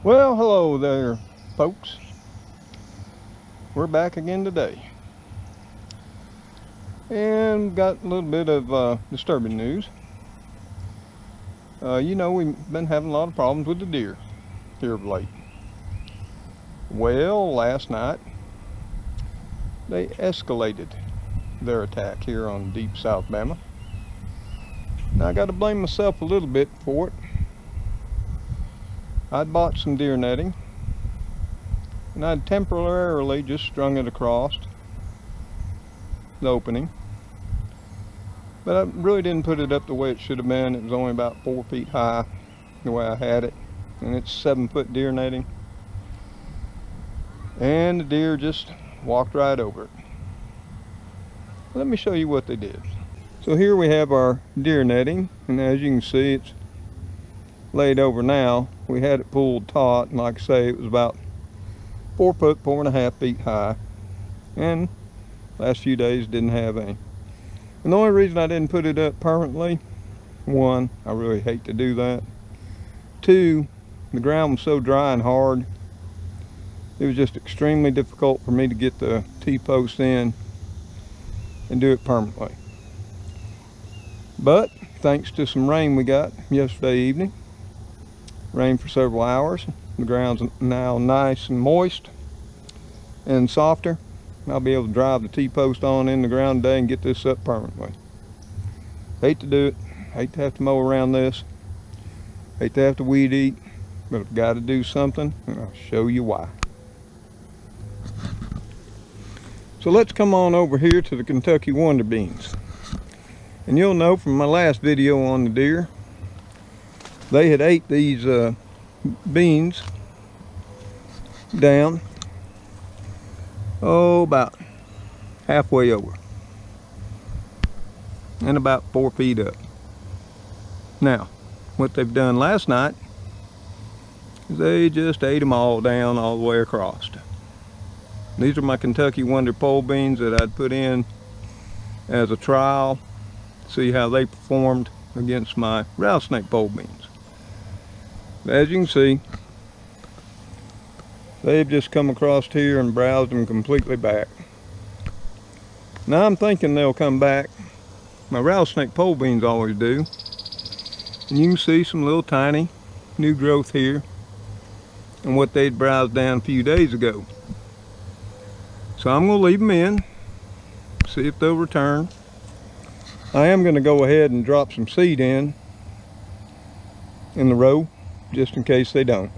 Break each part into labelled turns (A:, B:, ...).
A: Well, hello there, folks. We're back again today. And got a little bit of disturbing news. We've been having a lot of problems with the deer here of late. Well, last night, they escalated their attack here on deep South Bama. Now, I got to blame myself a little bit for it. I'd bought some deer netting, and I'd temporarily just strung it across the opening. But I really didn't put it up the way it should have been. It was only about 4 feet high, the way I had it. And it's 7-foot deer netting. And the deer just walked right over it. Let me show you what they did. So here we have our deer netting, and as you can see, it's laid over now. We had it pulled taut, and like I say, it was about 4 foot, 4.5 feet high. And last few days didn't have any. And the only reason I didn't put it up permanently, one, I really hate to do that. Two, the ground was so dry and hard, it was just extremely difficult for me to get the T-post in and do it permanently. But thanks to some rain we got yesterday evening, rain for several hours, the ground's now nice and moist and softer. I'll be able to drive the T-post on in the ground today and get this up permanently. Hate to do it, hate to have to mow around this, hate to have to weed eat, but I've got to do something, and I'll show you why. So let's come on over here to the Kentucky Wonder Beans. And you'll know from my last video on the deer, they had ate these beans down, about halfway over and about 4 feet up. Now, what they've done last night is they just ate them all down all the way across. These are my Kentucky Wonder pole beans that I'd put in as a trial, see how they performed against my rattlesnake pole beans. As you can see, they've just come across here and browsed them completely back. Now I'm thinking they'll come back. My rattlesnake pole beans always do. And you can see some little tiny new growth here and what they'd browsed down a few days ago. So I'm going to leave them in, see if they'll return. I am going to go ahead and drop some seed in the row, just in case they don't.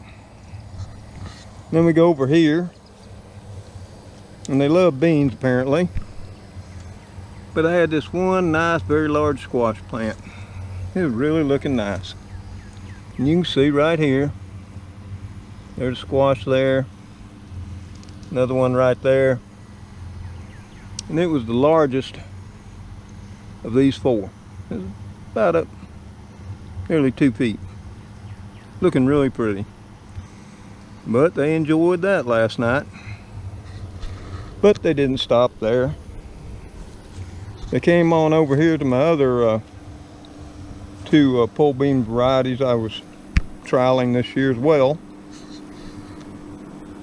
A: Then we go over here, and they love beans apparently. But I had this one nice, very large squash plant. It was really looking nice. And you can see right here, there's a squash there, another one right there. And it was the largest of these four. It was about up nearly 2 feet. Looking really pretty. But they enjoyed that last night. But they didn't stop there. They came on over here to my other two pole bean varieties I was trialing this year as well.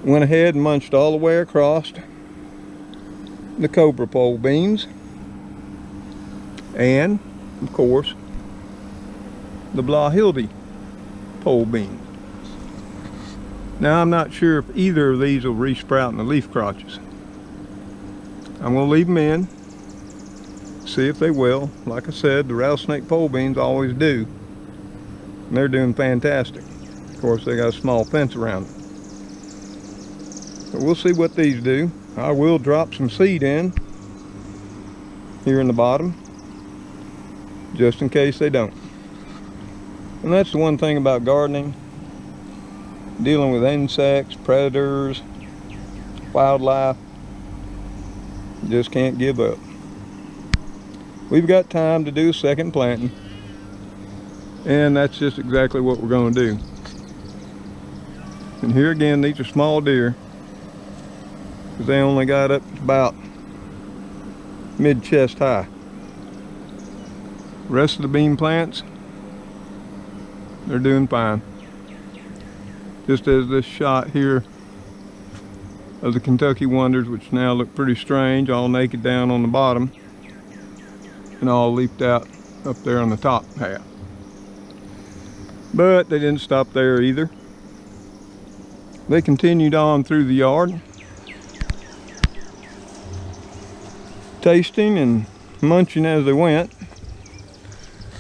A: Went ahead and munched all the way across the Cobra pole beans. And, of course, the Blahilde pole beans. Now I'm not sure if either of these will resprout in the leaf crotches. I'm going to leave them in, see if they will. Like I said, the rattlesnake pole beans always do. And they're doing fantastic. Of course, they got a small fence around them. But we'll see what these do. I will drop some seed in here in the bottom, just in case they don't. And that's the one thing about gardening. Dealing with insects, predators, wildlife, you just can't give up. We've got time to do a second planting, and that's just exactly what we're going to do. And here again, these are small deer, because they only got up to about mid-chest high. The rest of the bean plants, they're doing fine. Just as this shot here of the Kentucky Wonders, which now look pretty strange, all naked down on the bottom and all leafed out up there on the top half. But they didn't stop there either. They continued on through the yard, tasting and munching as they went.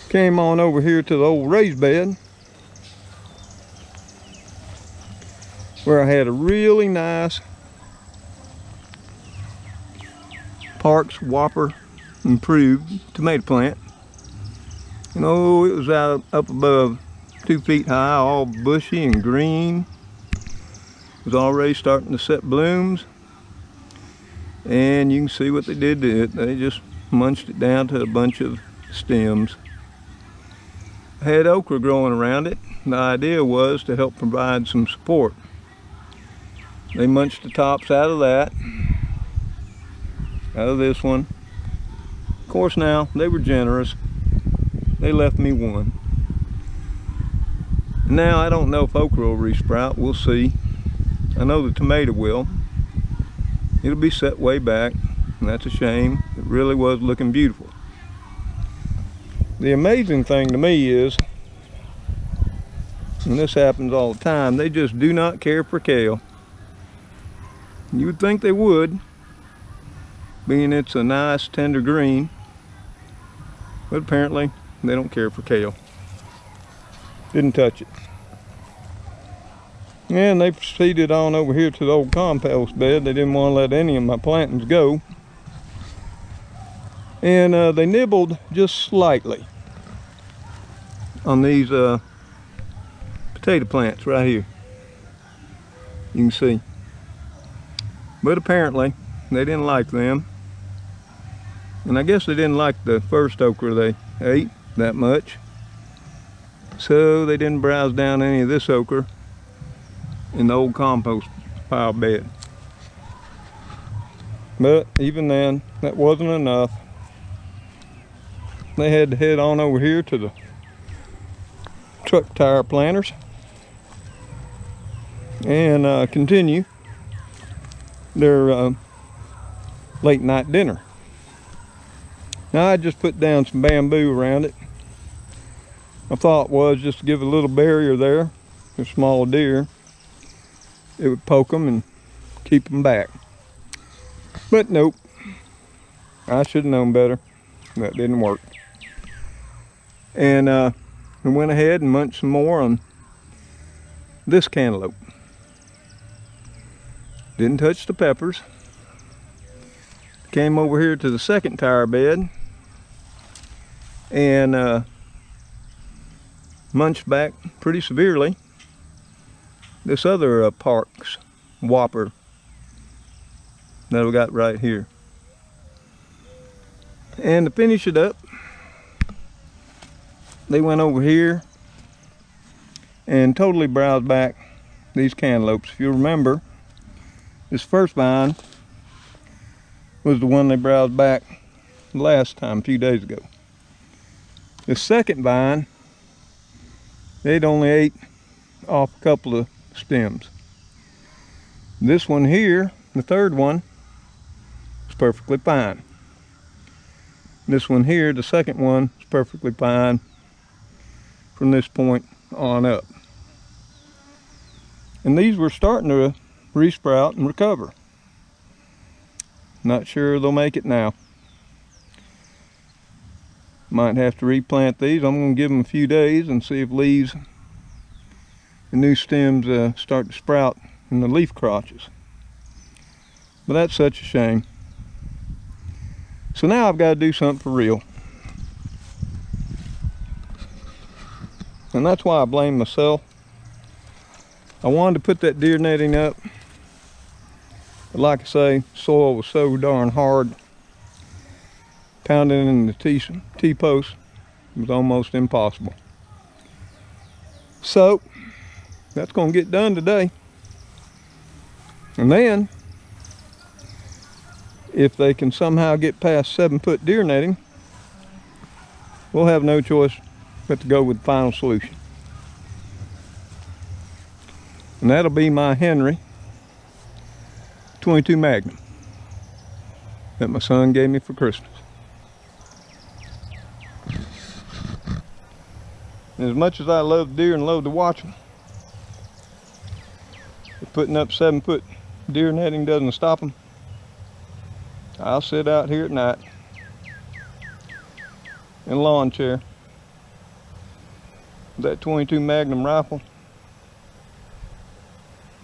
A: Came on over here to the old raised bed, where I had a really nice Parks Whopper improved tomato plant. You know, it was out up above 2 feet high, all bushy and green. It was already starting to set blooms, and you can see what they did to it. They just munched it down to a bunch of stems. I had okra growing around it. The idea was to help provide some support. They munched the tops out of that, out of this one. Of course, now they were generous. They left me one. Now I don't know if okra will resprout. We'll see. I know the tomato will. It'll be set way back, and that's a shame. It really was looking beautiful. The amazing thing to me is, and this happens all the time, they just do not care for kale. You would think they would, being it's a nice tender green, but apparently they don't care for kale. Didn't touch it. And they proceeded on over here to the old compost bed. They didn't want to let any of my plantings go. And they nibbled just slightly on these potato plants right here. You can see. But apparently they didn't like them. And I guess they didn't like the first okra they ate that much. So they didn't browse down any of this okra in the old compost pile bed. But even then, that wasn't enough. They had to head on over here to the truck tire planters and continue their late night dinner. Now I just put down some bamboo around it. My thought was just to give a little barrier there for small deer. It would poke them and keep them back. But nope, I should have known better. That didn't work. And we went ahead and munched some more on this cantaloupe. Didn't touch the peppers. Came over here to the second tire bed and munched back pretty severely this other Parks Whopper that we got right here. And to finish it up, they went over here and totally browsed back these cantaloupes. If you remember, this first vine was the one they browsed back last time, a few days ago. The second vine, they'd only ate off a couple of stems. This one here, the third one, is perfectly fine. This one here, the second one, is perfectly fine from this point on up. And these were starting to resprout and recover. Not sure they'll make it now. Might have to replant these. I'm going to give them a few days and see if leaves and new stems start to sprout in the leaf crotches. But that's such a shame. So now I've got to do something for real. And that's why I blame myself. I wanted to put that deer netting up, but like I say, soil was so darn hard. Pounding in the T-post was almost impossible. So that's going to get done today. And then, if they can somehow get past 7-foot deer netting, we'll have no choice but to go with the final solution. And that'll be my Henry 22 Magnum that my son gave me for Christmas. And as much as I love deer and love to watch them, if putting up 7-foot deer netting doesn't stop them, I'll sit out here at night in a lawn chair with that 22 Magnum rifle,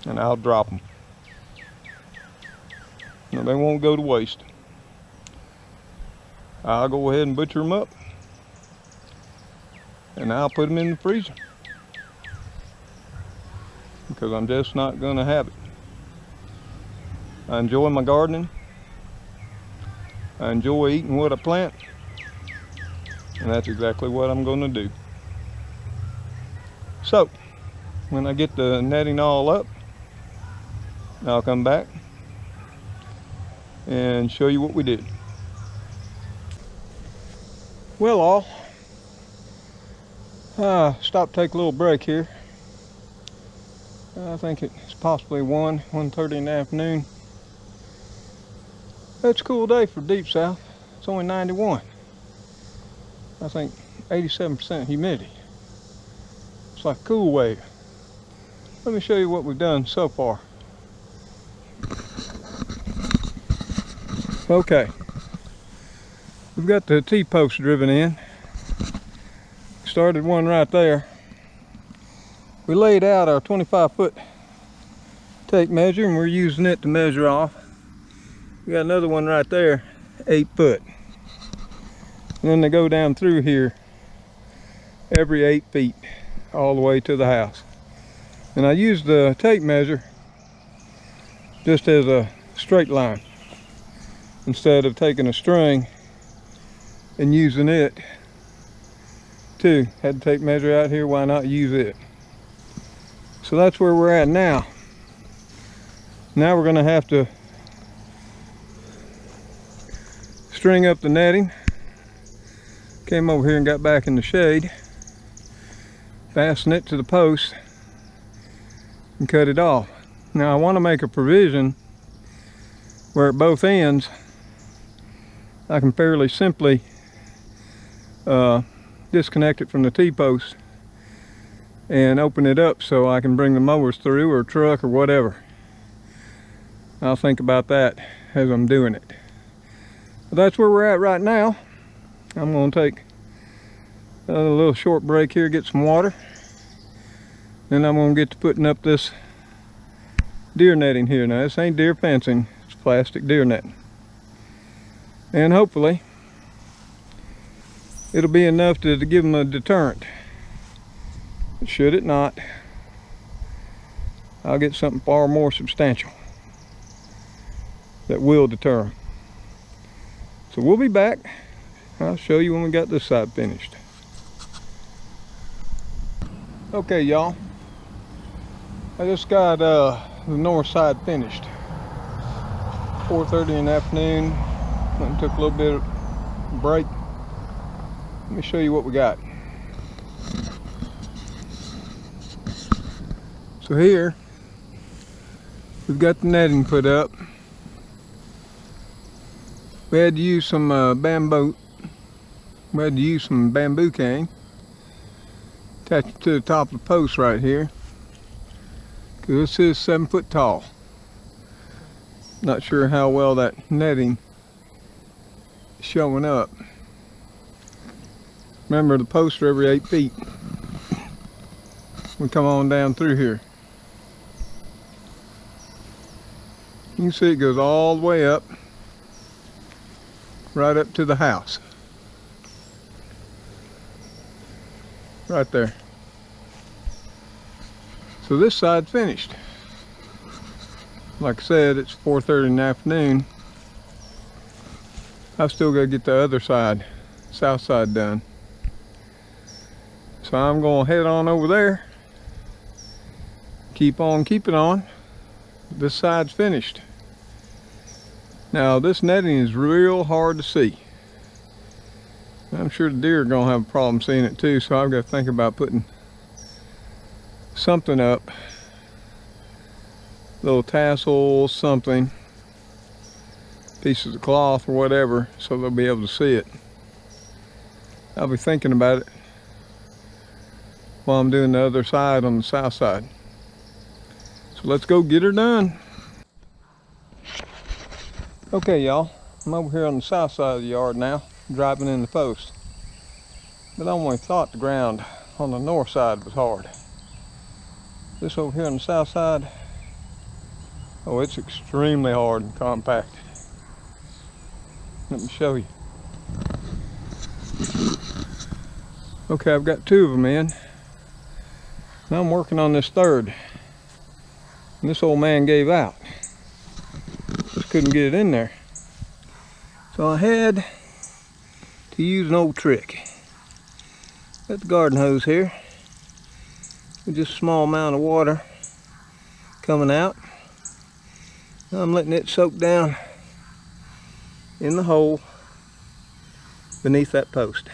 A: and I'll drop them. No, they won't go to waste. I'll go ahead and butcher them up, and I'll put them in the freezer, because I'm just not gonna have it. I enjoy my gardening. I enjoy eating what I plant, and that's exactly what I'm gonna do. So, when I get the netting all up, I'll come back and show you what we did. Well, all, stop, take a little break here. I think it's possibly 1:30 in the afternoon. It's a cool day for deep south. It's only 91. I think 87% humidity. It's like a cool wave. Let me show you what we've done so far. Okay, we've got the T-post driven in. Started one right there. We laid out our 25-foot tape measure, and we're using it to measure off. We got another one right there, 8 foot. And then they go down through here every 8 feet all the way to the house. And I use the tape measure just as a straight line, instead of taking a string and using it too. Had the tape measure out here, why not use it? So that's where we're at now. Now we're gonna have to string up the netting. Came over here and got back in the shade, fasten it to the post, and cut it off. Now I want to make a provision where at both ends I can fairly simply disconnect it from the T-post and open it up so I can bring the mowers through, or truck, or whatever. I'll think about that as I'm doing it. But that's where we're at right now. I'm going to take a little short break here, get some water. Then I'm going to get to putting up this deer netting here. Now this ain't deer fencing, it's plastic deer netting. And hopefully it'll be enough to give them a deterrent. But should it not, I'll get something far more substantial that will deter them. So we'll be back. I'll show you when we got this side finished. Okay, y'all, I just got the north side finished. 4:30 in the afternoon. Went and took a little bit of break. Let me show you what we got. So here we've got the netting put up. We had to use some bamboo cane, attach it to the top of the post right here, because this is 7 foot tall. Not sure how well that netting is showing up. Remember, the posts are every 8 feet. We come on down through here. You can see it goes all the way up, right up to the house. Right there. So this side's finished. Like I said, it's 4:30 in the afternoon. I've still got to get the other side, south side, done. So I'm going to head on over there. Keep on keeping on. This side's finished. Now this netting is real hard to see. I'm sure the deer are going to have a problem seeing it too, so I've got to think about putting something up little tassel, something, pieces of cloth or whatever, so they'll be able to see it. I'll be thinking about it while I'm doing the other side on the south side. So let's go get her done. Okay, y'all, I'm over here on the south side of the yard now, driving in the post. But I only thought the ground on the north side was hard. This over here on the south side, oh, it's extremely hard and compact. Let me show you. Okay, I've got 2 of them in. Now I'm working on this third. And this old man gave out. Just couldn't get it in there. So I had to use an old trick. Got the garden hose here with just a small amount of water coming out. Now I'm letting it soak down in the hole beneath that post.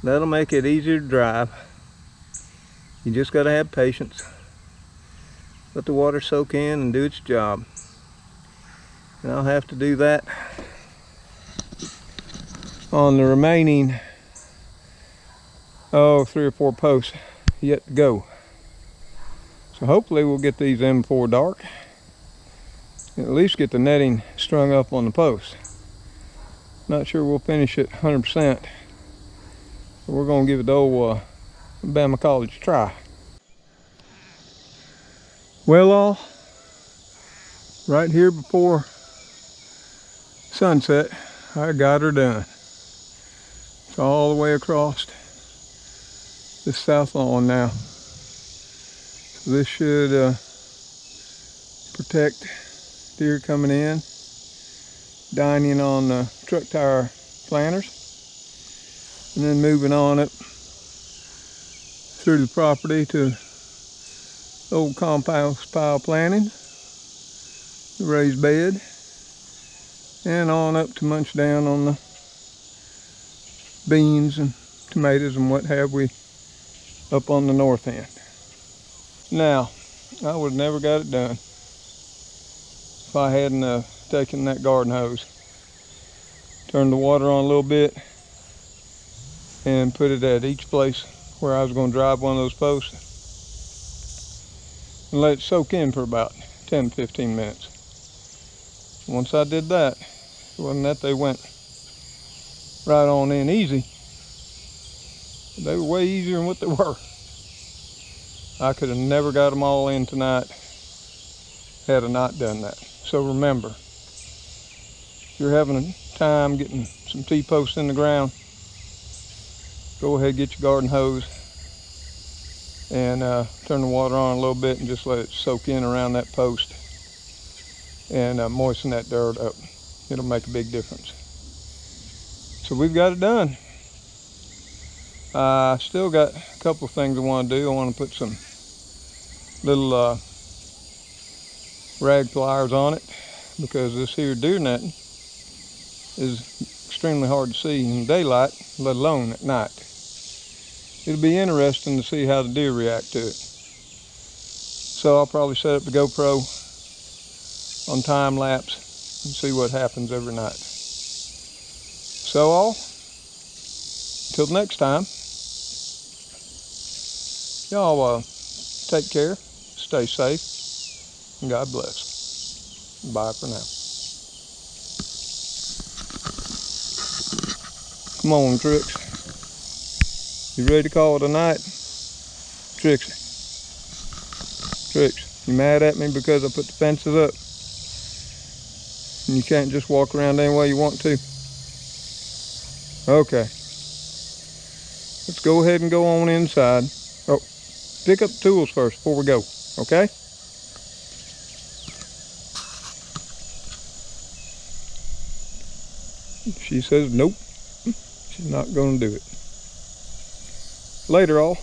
A: That'll make it easier to drive. You just got to have patience. Let the water soak in and do its job. And I'll have to do that on the remaining 3 or 4 posts yet to go. So hopefully we'll get these in before dark. At least get the netting strung up on the post. Not sure we'll finish it 100%. But we're going to give it the old Bama College try. Well, all right here before sunset, I got her done. It's all the way across this south lawn now. So this should protect deer coming in, dining on the truck tire planters, and then moving on it through the property to old compost pile plantings, the raised bed, and on up to munch down on the beans and tomatoes and what have we up on the north end. Now, I would have never got it done if I hadn't taken that garden hose, turned the water on a little bit, and put it at each place where I was going to drive one of those posts and let it soak in for about 10-15 minutes. Once I did that, it wasn't that they went right on in easy. They were way easier than what they were. I could have never got them all in tonight had I not done that. So remember, if you're having a time getting some T-posts in the ground, go ahead and get your garden hose and turn the water on a little bit and just let it soak in around that post and moisten that dirt up. It'll make a big difference. So we've got it done. I still got a couple of things I want to do. I want to put some little rag pliers on it because this here deer netting is extremely hard to see in daylight, let alone at night. It'll be interesting to see how the deer react to it. So I'll probably set up the GoPro on time lapse and see what happens every night. So all, until next time, y'all take care, stay safe, and God bless. Bye for now. Come on, Trix. You ready to call it a night? Trixie. Trix, you mad at me because I put the fences up? And you can't just walk around any way you want to? Okay. Let's go ahead and go on inside. Oh, pick up the tools first before we go, okay? She says nope. She's not going to do it. Later, all.